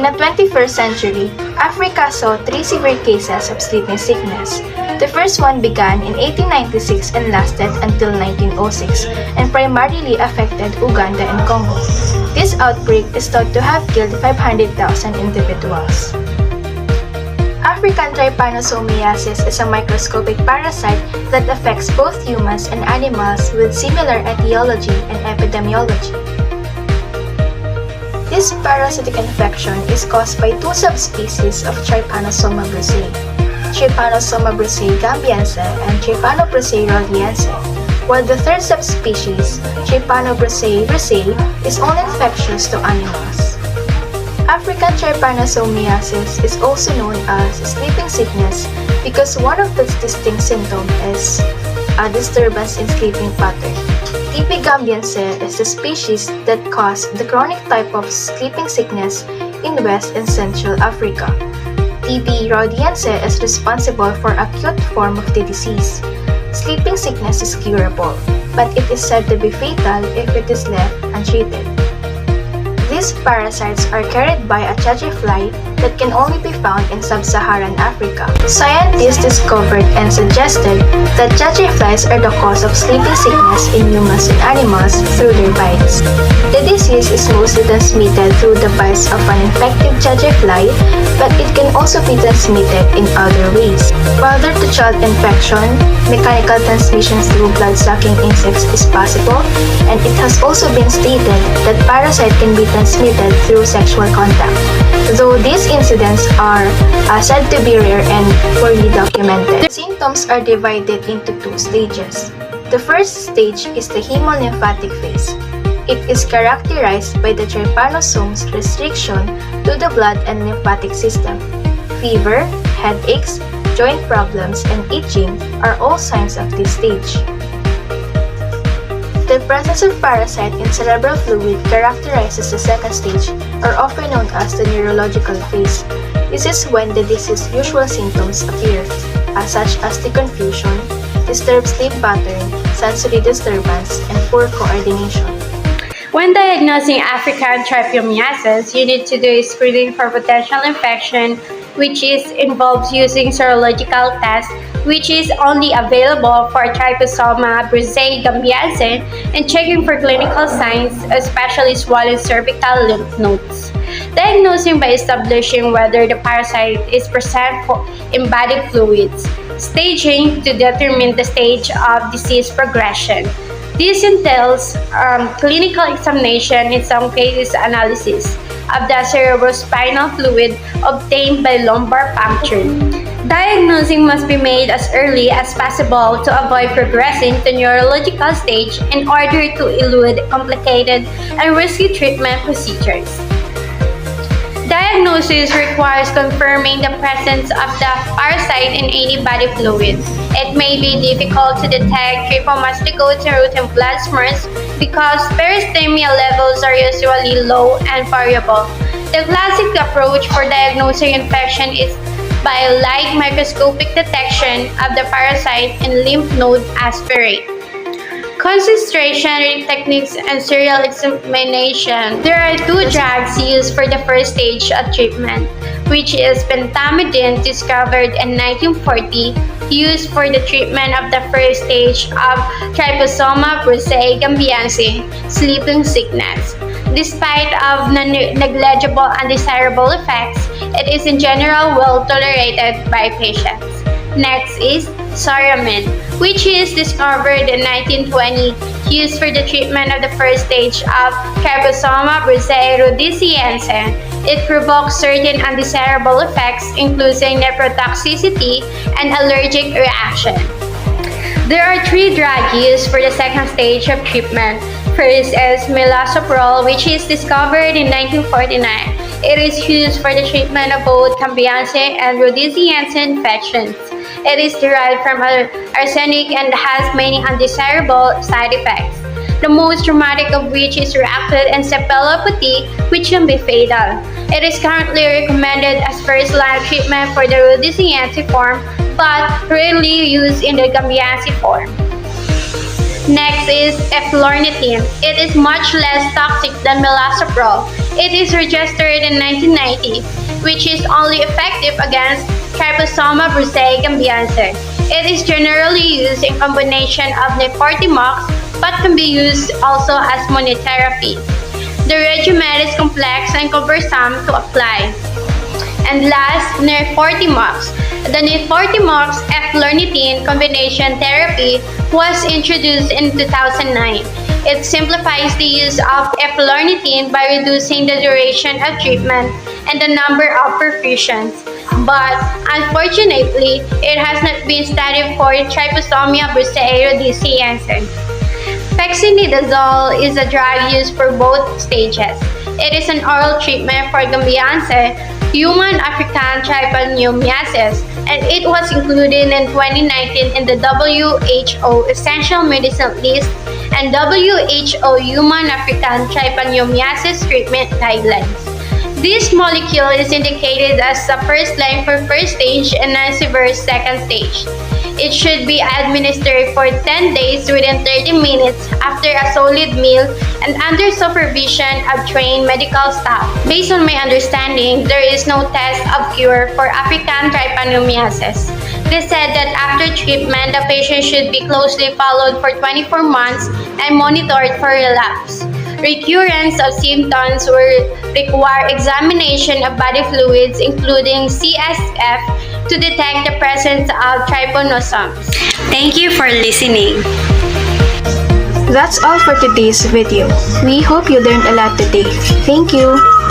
In the 21st century, Africa saw three severe cases of sleeping sickness. The first one began in 1896 and lasted until 1906 and primarily affected Uganda and Congo. This outbreak is thought to have killed 500,000 individuals. African Trypanosomiasis is a microscopic parasite that affects both humans and animals with similar etiology and epidemiology. This parasitic infection is caused by two subspecies of Trypanosoma brucei, Trypanosoma brucei gambiense and Trypanosomiasis rhodiense, while the third subspecies, Trypanosomiasis brucei, is only infectious to animals. African Trypanosomiasis is also known as sleeping sickness because one of its distinct symptoms is a disturbance in sleeping pattern. TB gambiense is the species that causes the chronic type of sleeping sickness in West and Central Africa. TB rhodiense is responsible for acute form of the disease. Sleeping sickness is curable, but it is said to be fatal if it is left untreated. These parasites are carried by a tsetse fly that can only be found in sub-Saharan Africa. Scientists discovered and suggested that tsetse flies are the cause of sleeping sickness in humans and animals through their bites. The disease is mostly transmitted through the bites of an infected tsetse fly, but it can also be transmitted in other ways. Mother-to-child infection, mechanical transmission through blood-sucking insects is possible, and it has also been stated that parasite can be transmitted through sexual contact, though these incidents are said to be rare and poorly documented. The symptoms are divided into two stages. The first stage is the hemolymphatic phase. It is characterized by the trypanosomes restriction to the blood and lymphatic system. Fever, headaches, joint problems, and itching are all signs of this stage. The presence of parasite in cerebral fluid characterizes the second stage, or often known as the neurological phase. This is when the disease's usual symptoms appear, such as the confusion, disturbed sleep pattern, sensory disturbance, and poor coordination. When diagnosing African trypanosomiasis, you need to do a screening for potential infection, which involves using serological tests, which is only available for Trypanosoma brucei gambiense, and checking for clinical signs, especially swollen cervical lymph nodes. Diagnosing by establishing whether the parasite is present in body fluids. Staging to determine the stage of disease progression. This entails clinical examination, in some cases analysis, of the cerebrospinal fluid obtained by lumbar puncture. Diagnosing must be made as early as possible to avoid progressing to neurological stage in order to elude complicated and risky treatment procedures. Diagnosis requires confirming the presence of the parasite in any body fluid. It may be difficult to detect trypomastigote root and plasmas because peristemia levels are usually low and variable. The classic approach for diagnosing infection is by light microscopic detection of the parasite in lymph node aspirate. Concentration techniques and serial examination. There are two drugs used for the first stage of treatment, which is pentamidine, discovered in 1940, used for the treatment of the first stage of Trypanosoma brucei gambiense, sleeping sickness. Despite of negligible undesirable effects, it is in general well tolerated by patients. Next is Soramine, which is discovered in 1920, used for the treatment of the first stage of Trypanosoma brucei rhodesiense. It provokes certain undesirable effects, including nephrotoxicity and allergic reaction. There are three drugs used for the second stage of treatment. First is milazoprol, which is discovered in 1949. It is used for the treatment of both gambiense and rhodesiense infections. It is derived from arsenic and has many undesirable side effects, the most dramatic of which is reactive encephalopathy, which can be fatal. It is currently recommended as first-line treatment for the rhodesiense form, but rarely used in the gambiense form. Next is eflornithine. It is much less toxic than milazoprol. It is registered in 1990, which is only effective against Trypanosoma brucei gambiense. It is generally used in combination of Nefortimox but can be used also as monotherapy. The regimen is complex and cumbersome to apply. And last, Nefortimox. The Nefortimox F-lornithine combination therapy was introduced in 2009. It simplifies the use of F-lornithine by reducing the duration of treatment and the number of perfusions. But unfortunately, it has not been studied for Trypanosomia brucei rhodesiense. Fexinidazole is a drug used for both stages. It is an oral treatment for gambiense, human African trypanosomiasis, and it was included in 2019 in the WHO Essential Medicine List and WHO Human African Trypanosomiasis Treatment Guidelines. This molecule is indicated as a first line for first stage and non-severe second stage. It should be administered for 10 days within 30 minutes after a solid meal and under supervision of trained medical staff. Based on my understanding, there is no test of cure for African trypanosomiasis. They said that after treatment, the patient should be closely followed for 24 months and monitored for relapse. Recurrence of symptoms will require examination of body fluids including CSF to detect the presence of trypanosomes. Thank you for listening. That's all for today's video. We hope you learned a lot today. Thank you.